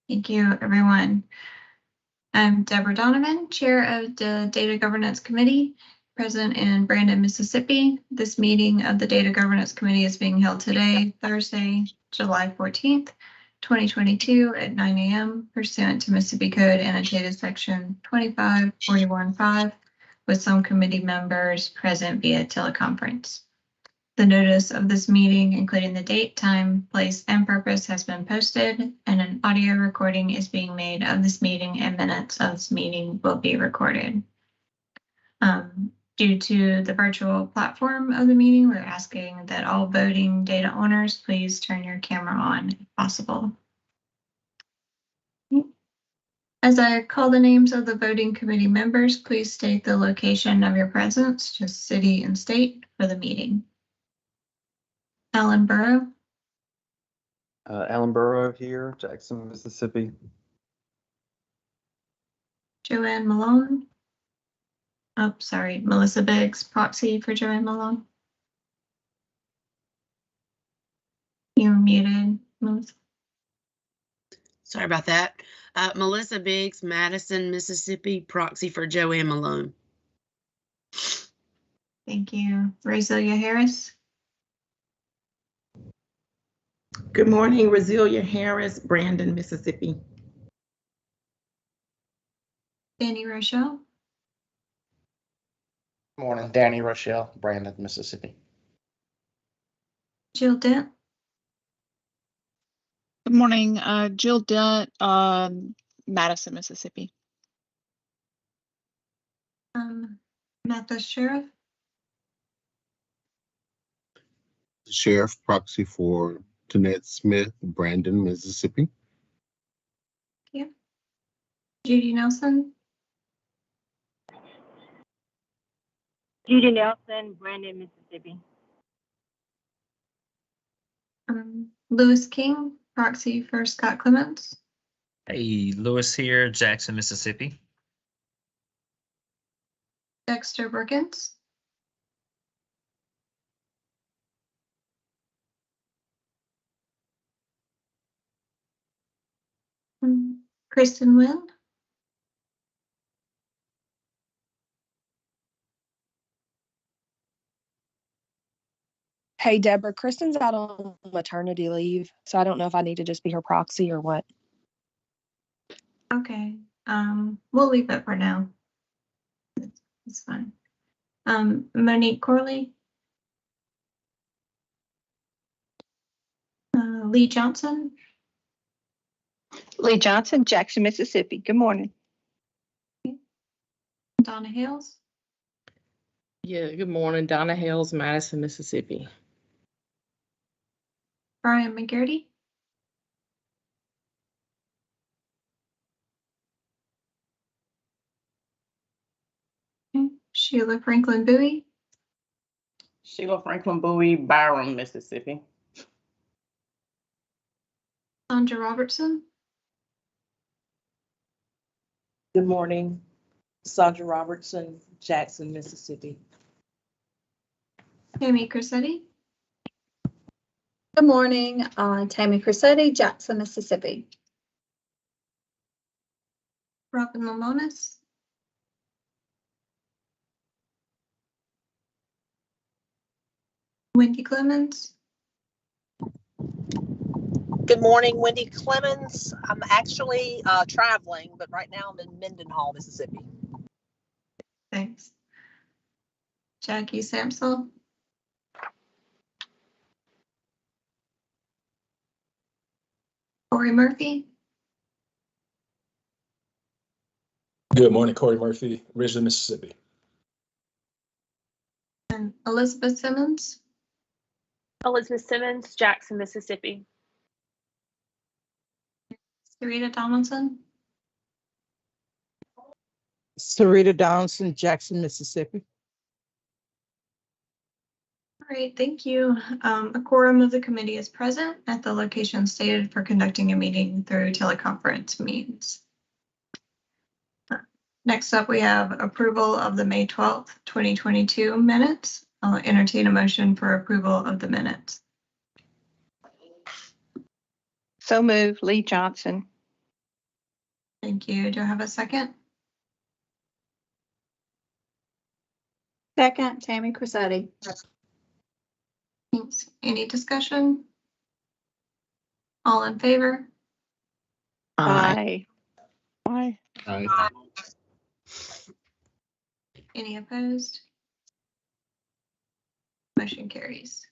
Thank you, everyone. I'm Deborah Donovan, Chair of the Data Governance Committee, present in Brandon, Mississippi. This meeting of the Data Governance Committee is being held today, Thursday, July 14th, 2022 at 9 a.m. pursuant to Mississippi Code annotated section 2541.5 with some committee members present via teleconference. The notice of this meeting, including the date, time, place, and purpose, has been posted, and an audio recording is being made of this meeting, and minutes of this meeting will be recorded. Due to the virtual platform of the meeting, we're asking that all voting data owners please turn your camera on if possible. As I call the names of the voting committee members, please state the location of your presence, just city and state, for the meeting. Alan Burrow. Alan Burrow here, Jackson, Mississippi. Joanne Malone. Oh, sorry, Melissa Biggs, proxy for Joanne Malone. You're muted, Melissa. Sorry about that. Melissa Biggs, Madison, Mississippi, proxy for Joanne Malone. Thank you. Roselia Harris. Good morning, Roselia Harris, Brandon, Mississippi. Danny Rochelle. Good morning, Danny Rochelle, Brandon, Mississippi. Jill Dent. Good morning, Jill Dent, Madison, Mississippi. Matha Sheriff. Sheriff, proxy for Tanette Smith, Brandon, Mississippi. Yeah. Judy Nelson. Judy Nelson, Brandon, Mississippi. Lewis King, proxy for Scott Clements. Hey, Lewis here, Jackson, Mississippi. Dexter Brookins. Kristen Wynn. Hey, Deborah, Kristen's out on maternity leave, so I don't know if I need to just be her proxy or what. Okay, we'll leave it for now. It's fine. Monique Corley. Lee Johnson. Lee Johnson, Jackson, Mississippi. Good morning. Donna Hales. Yeah, good morning. Donna Hales, Madison, Mississippi. Brian McGarty. Sheila Franklin Bowie. Sheila Franklin Bowie, Byram, Mississippi. Sandra Robertson. Good morning, Sandra Robertson, Jackson, Mississippi. Tammy Crissetti. Good morning, Tammy Crissetti, Jackson, Mississippi. Robin Lamonis. Wendy Clemens. Good morning, Wendy Clemens. I'm actually traveling, but right now I'm in Mendenhall, Mississippi. Thanks. Jackie Samsel. Corey Murphy. Good morning, Corey Murphy, Ridgeland, Mississippi. And Elizabeth Simmons. Elizabeth Simmons, Jackson, Mississippi. Sarita Donaldson. Sarita Donaldson, Jackson, Mississippi. All right, thank you. A quorum of the committee is present at the location stated for conducting a meeting through teleconference means. Next up, we have approval of the May 12th, 2022 minutes. I'll entertain a motion for approval of the minutes. So moved, Lee Johnson. Thank you. Do I have a second? Second, Tammy Crissetti. Thanks. Any discussion? All in favor? Aye. Aye. Aye. Any opposed? Motion carries.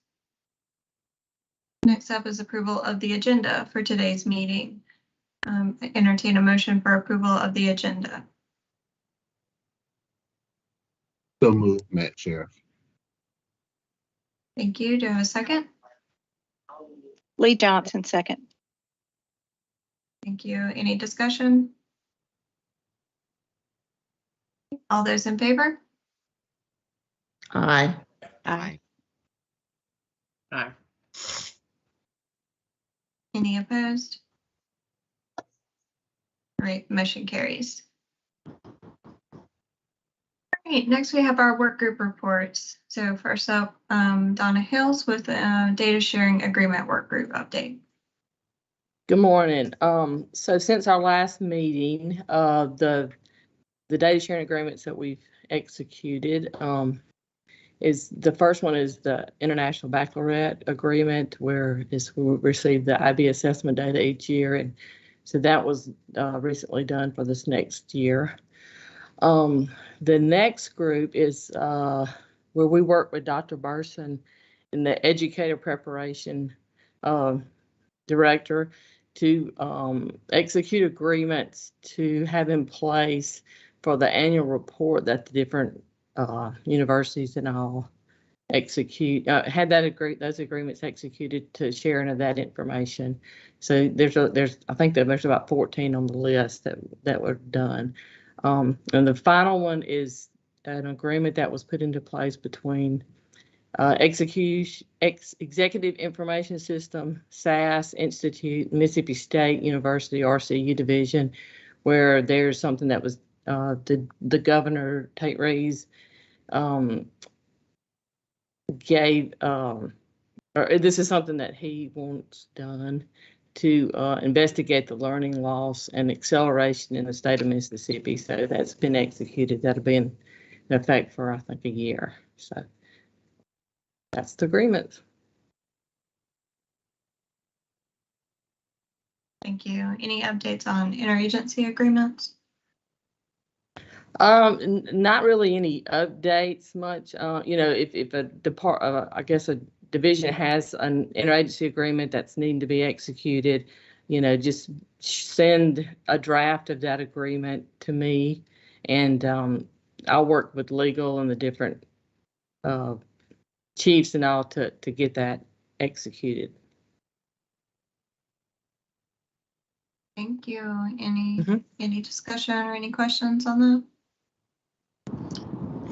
Next up is approval of the agenda for today's meeting. Entertain a motion for approval of the agenda. So moved, Madam Sheriff. Thank you. Do I have a second? Lee Johnson, second. Thank you. Any discussion? All those in favor? Aye. Aye. Aye. Any opposed? All right, motion carries. All right, next we have our work group reports. So first up, Donna Hills with the data sharing agreement work group update. Good morning. So since our last meeting, the data sharing agreements that we've executed, is the first one is the International Baccalaureate agreement, where we receive the IB assessment data each year, and so that was recently done for this next year. The next group is where we work with Dr. Burson in the educator preparation director to execute agreements to have in place for the annual report that the different universities and all execute, had those agreements executed to sharing of that information. So I think that there's about 14 on the list that were done. And the final one is an agreement that was put into place between Executive Information System, SAS Institute, Mississippi State University, RCU Division, where there's something that was the governor, Tate Reeves, gave, or this is something that he wants done to investigate the learning loss and acceleration in the state of Mississippi. So that's been executed. That'll be in effect for, I think, a year. So that's the agreement. Thank you. Any updates on interagency agreements? Not really any updates much. If a I guess a division has an interagency agreement that's needing to be executed, just send a draft of that agreement to me, and I'll work with legal and the different chiefs and all to get that executed. Thank you. Any discussion or any questions on that?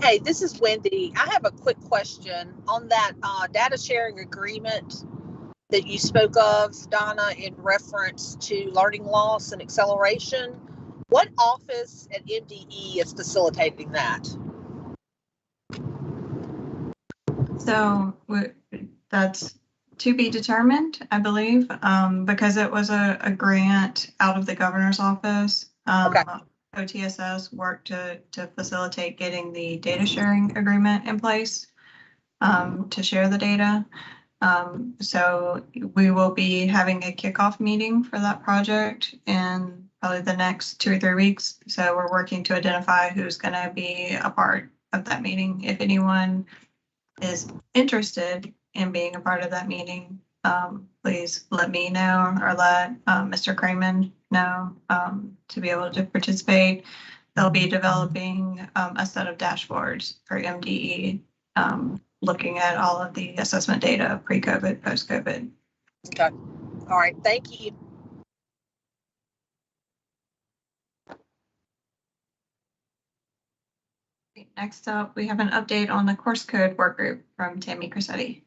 Hey, this is Wendy. I have a quick question on that data sharing agreement that you spoke of, Donna, in reference to learning loss and acceleration. What office at MDE is facilitating that? So that's to be determined, I believe, because it was a grant out of the governor's office. Okay. OTSS worked to facilitate getting the data sharing agreement in place to share the data. So we will be having a kickoff meeting for that project in probably the next 2 or 3 weeks. So we're working to identify who's going to be a part of that meeting. If anyone is interested in being a part of that meeting, please let me know or let Mr. Cramen know to be able to participate. They'll be developing a set of dashboards for MDE, looking at all of the assessment data pre-COVID, post-COVID. Okay. All right. Thank you. Next up, we have an update on the course code work group from Tammy Crissetti.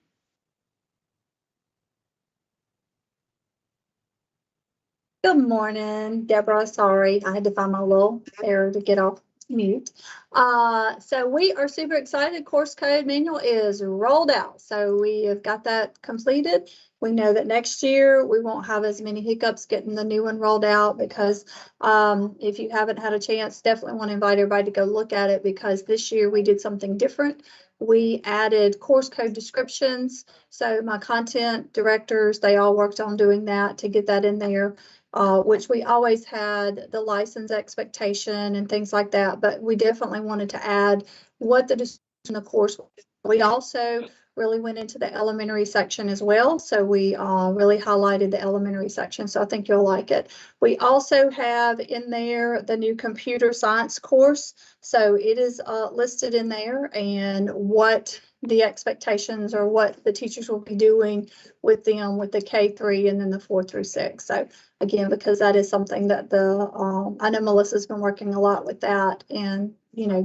Good morning, Deborah. Sorry, I had to find my little error to get off mute. So we are super excited. Course code manual is rolled out. So we have got that completed We know that next year we won't have as many hiccups getting the new one rolled out because if you haven't had a chance, definitely want to invite everybody to go look at it because this year we did something different. We added course code descriptions. So my content directors, they all worked on doing that to get that in there, which we always had the license expectation and things like that. But we definitely wanted to add what the description of course. We also really went into the elementary section as well. So we really highlighted the elementary section. So I think you'll like it. We also have in there the new computer science course. So it is listed in there and what the expectations or what the teachers will be doing with them with the K3 and then the 4 through 6. So again, because that is something that I know Melissa's been working a lot with that and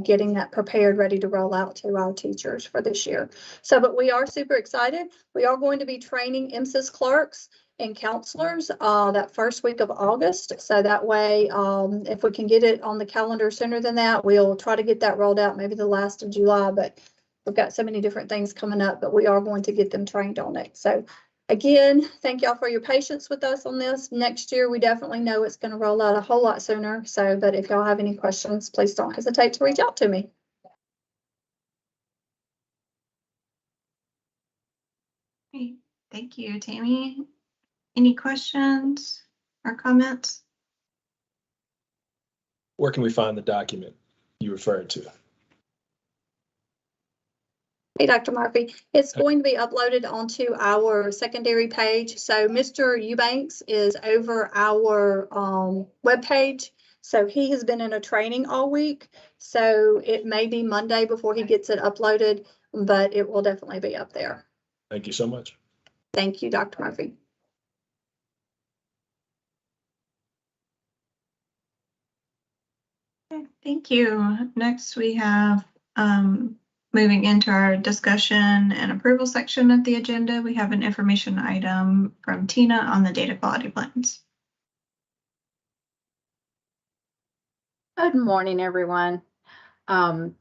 getting that prepared, ready to roll out to our teachers for this year. So, but we are super excited. We are going to be training MSIS clerks and counselors that first week of August. So that way, if we can get it on the calendar sooner than that, we'll try to get that rolled out maybe the last of July, but we've got so many different things coming up, but we are going to get them trained on it. So again, thank y'all for your patience with us on this. Next year, we definitely know it's going to roll out a whole lot sooner. So, but if y'all have any questions, please don't hesitate to reach out to me. Great. Thank you, Tammy. Any questions or comments? Where can we find the document you referred to? Hey, Dr. Murphy, it's going to be uploaded onto our secondary page. So Mr. Eubanks is over our webpage. So he has been in a training all week. So it may be Monday before he gets it uploaded, but it will definitely be up there. Thank you so much. Thank you, Dr. Murphy. Okay, thank you. Next, we have moving into our discussion and approval section of the agenda, we have an information item from Tina on the data quality plans. Good morning, everyone.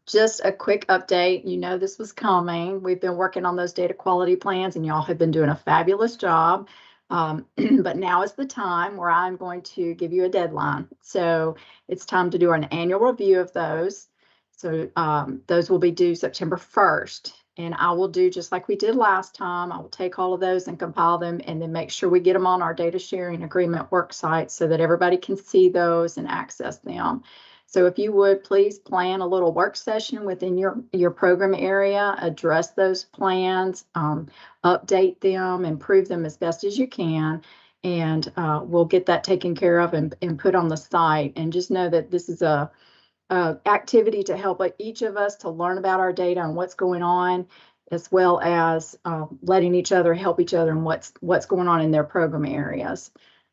Just a quick update. You know this was coming. We've been working on those data quality plans and y'all have been doing a fabulous job. But now is the time where I'm going to give you a deadline. So it's time to do an annual review of those. So those will be due September 1st. And I will do just like we did last time. I will take all of those and compile them and then make sure we get them on our data sharing agreement work site so that everybody can see those and access them. So if you would please plan a little work session within your program area, address those plans, update them, improve them as best as you can. And we'll get that taken care of and put on the site. And just know that this is a activity to help each of us to learn about our data and what's going on, as well as letting each other help each other and what's going on in their program areas.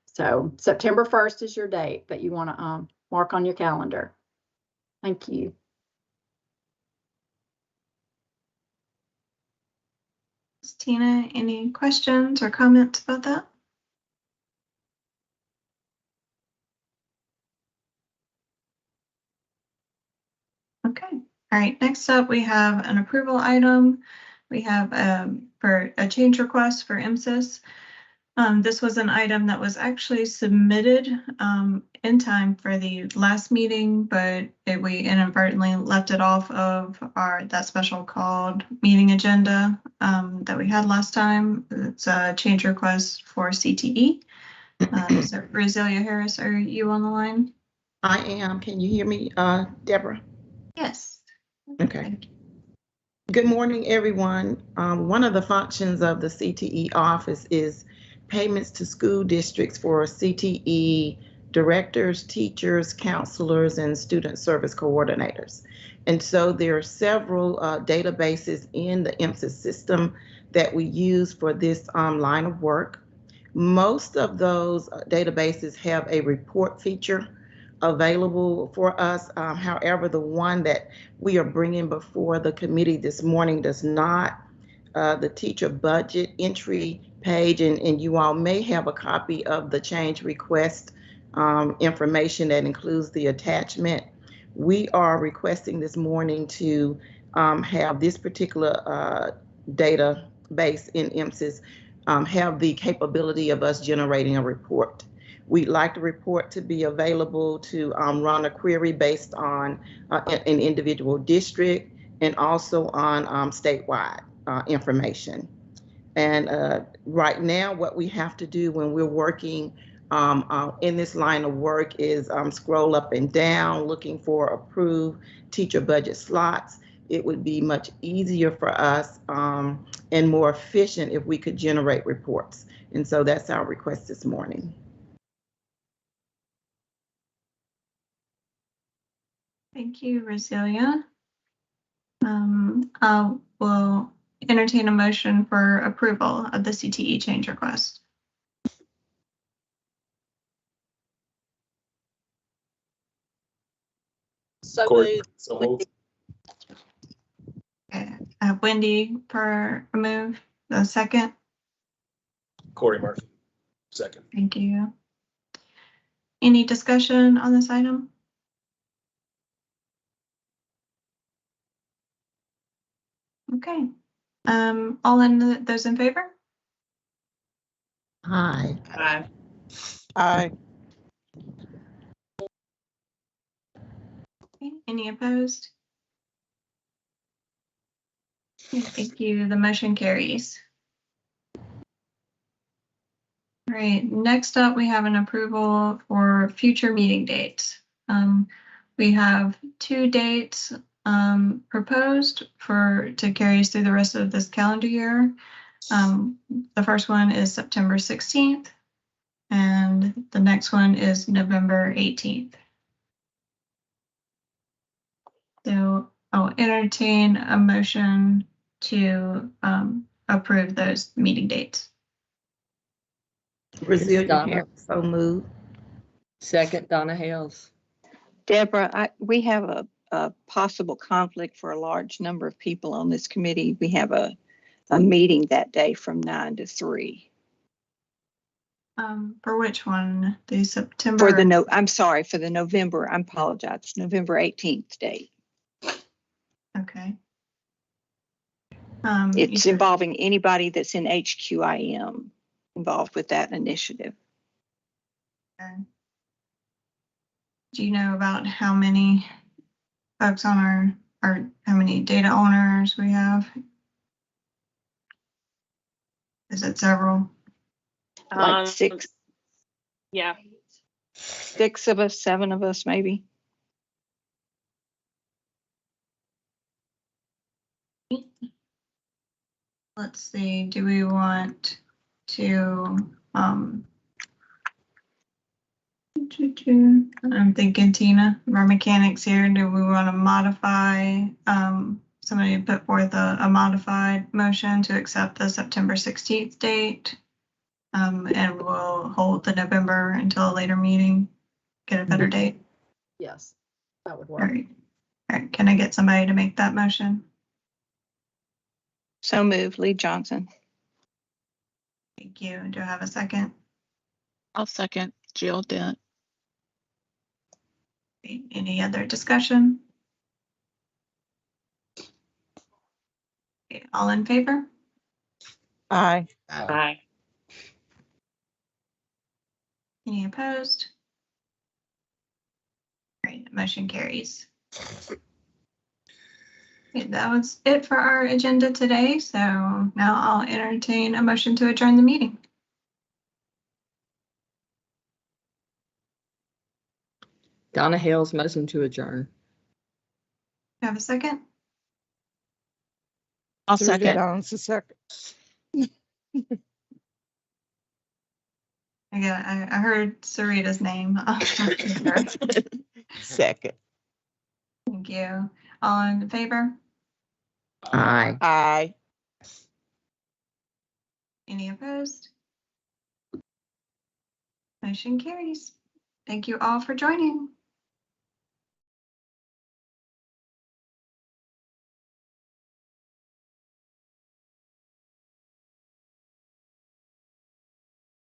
So September 1st is your date that you want to mark on your calendar. Thank you. Tina, any questions or comments about that? Okay. All right. Next up, we have an approval item. We have for a change request for MSIS. This was an item that was actually submitted in time for the last meeting, but we inadvertently left it off of that special called meeting agenda that we had last time. It's a change request for CTE. So Roselia Harris, are you on the line? I am. Can you hear me, Deborah? Yes. Okay. Good morning, everyone. One of the functions of the CTE office is payments to school districts for CTE directors, teachers, counselors, and student service coordinators. And so there are several databases in the MSIS system that we use for this line of work. Most of those databases have a report feature available for us. However, the one that we are bringing before the committee this morning does not. The teacher budget entry page, and you all may have a copy of the change request information that includes the attachment. We are requesting this morning to have this particular database in MSIS have the capability of us generating a report. We'd like the report to be available to run a query based on an individual district and also on statewide information. And right now, what we have to do when we're working in this line of work is scroll up and down looking for approved teacher budget slots. It would be much easier for us and more efficient if we could generate reports. And so that's our request this morning. Thank you, Roselia. I will entertain a motion for approval of the CTE change request. So Corey, moved. so moved. Okay. Wendy for a move. The second. Corey Murphy, second. Thank you. Any discussion on this item? Okay. All in those in favor? Aye. Aye. Aye. Okay. Any opposed? Okay, thank you. The motion carries. All right, next up, we have an approval for future meeting dates. We have 2 dates proposed to carry us through the rest of this calendar year. The first one is September 16th, and the next one is November 18th. So I'll entertain a motion to approve those meeting dates. Resilient, so moved. Second, Donna Hales. Deborah, we have a possible conflict for a large number of people on this committee. We have a meeting that day from 9 to 3. For which one? The September? I'm sorry, for the November, I apologize, November 18th date. Okay. It's involving anybody that's in HQIM involved with that initiative. Okay. Do you know about how many folks on our how many data owners we have? Is it several? Like 6. Yeah. 6 of us, 7 of us, maybe. Let's see, do we want to, I'm thinking Tina, our mechanics here, do we want to modify, somebody put forth a modified motion to accept the September 16th date? And we'll hold the November until a later meeting, get a better date. Yes, that would All work. right. All right, can I get somebody to make that motion? So moved, Lee Johnson. Thank you. Do I have a second? I'll second, Jill Dent. Any other discussion? Okay, all in favor? Aye. Aye. Any opposed? Great, motion carries. Okay, that was it for our agenda today. So now I'll entertain a motion to adjourn the meeting. Donna Hales, motion to adjourn. Do I have a second? I'll Sarita second. Downs, a second. I heard Sarita's name. Second. Thank you. All in favor? Aye. Aye. Any opposed? Motion carries. Thank you all for joining.